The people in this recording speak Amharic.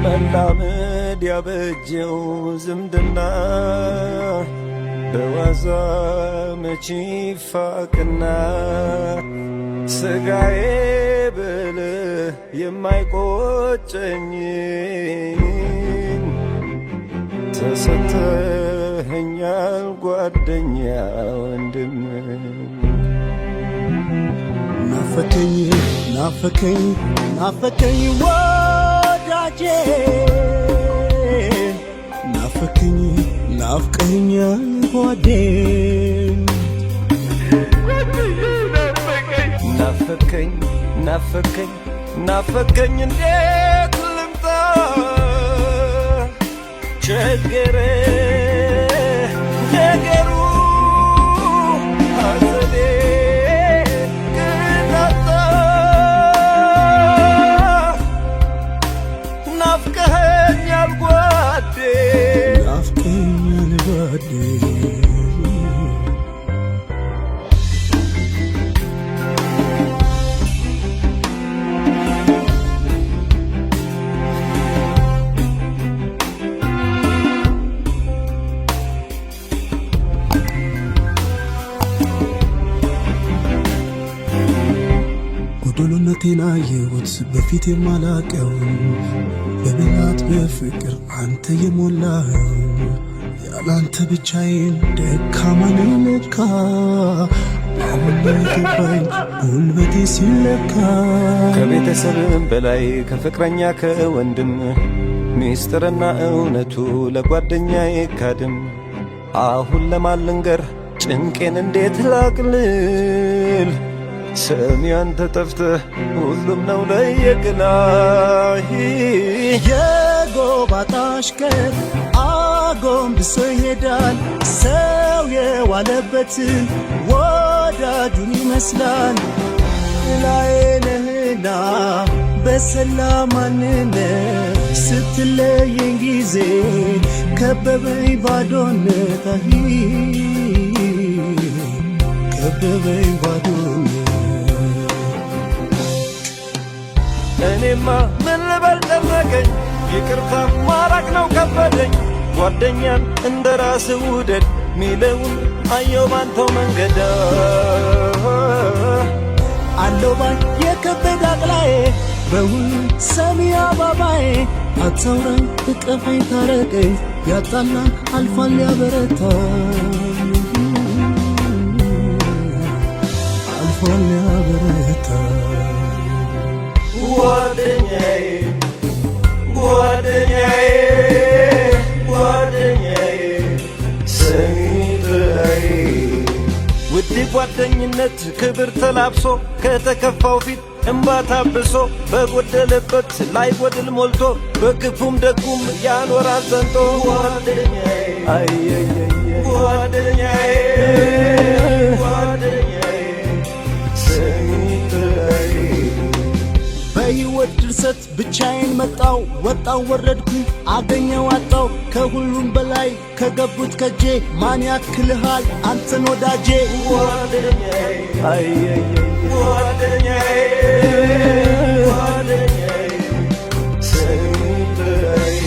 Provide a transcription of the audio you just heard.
መላመድ ያበጀው ዝምድና በዋዛ መቼ ፋቅና ስጋዬ ብልህ የማይቆጨኝ ተሰጥተኸኛል ጓደኛ ወንድም። ናፈቀኝ ናፈቀኝ ናፈቀኝ ወዳጄ ናፈቀኝ ናፍቀኸኛል ጓዴ ናፈቀኝ ናፈቀኝ ናፈቀኝ እንዴት ልምጣ ቸገረ ነገሩ ሐዘኔ ቅጣጣ ናፍቀኸኛል ጓዴ ናፍቀኸኛል ጓዴ ጎዶሎነቴን አየሁት በፊት የማላቀውን በብላት በፍቅር አንተ የሞላኸው ያላንተ ብቻዬን ደካማ ነኝ ለካ አሁን ገባኝ ጉልበቴ ሲለካ ከቤተሰብም በላይ ከፍቅረኛ ከወንድም ሚስጥርና እውነቱ ለጓደኛዬ ካድም አሁን ለማልንገር ጭንቄን እንዴት ላቅልል ሰሚ አንተ ጠፍተህ ሁሉም ነው ለየቅላ የጎባጣሽ ቀን አጎንብሶ ይሄዳል ሰው የዋለበትን ወዳጁን ይመስላል ላይ ነህና በሰላም ማንነት ስትለየኝ ጊዜ ከበበኝ ባዶነት ከበበኝ ባዶነት እኔማ ምን ልበል ጠመቀኝ ይቅርታ ማራቅ ነው ከበደኝ ጓደኛን እንደ ራስ ውደድ ሚለውን አየው ባንተው መንገድ አለው ባይ የከበደ አቅላዬ በሁሉ ሰሚ አባባዬ አታውራኝ እቀፈኝ ታረቀኝ ያጣላን አልፏል ያበረታ አልፏል ያበረታ ጓደኛዬ ጓደኛዬ ጓደኛዬ ሰሚጥራዬ ውድ ጓደኝነት ክብር ተላብሶ ከተከፋው ፊት እንባ ታብሶ በጎደለበት ላይ ጎድል ሞልቶ በክፉም ደጉም ያኖራል ጸንቶ ጓደኛዬ አየየየ ጓደኛዬ ጓደኛዬ ሰሚጥራዬ በሕይወት ድርሰት ብቻዬን መጣው ወጣው ወረድኩኝ አገኘው አጣው ከሁሉም በላይ ከገቡት ከጄ ማን ያክልሃል አንተን ወዳጄ ጓደኛዬ አየየየ ጓደኛዬ ጓደኛዬ ሰሚጥራዬ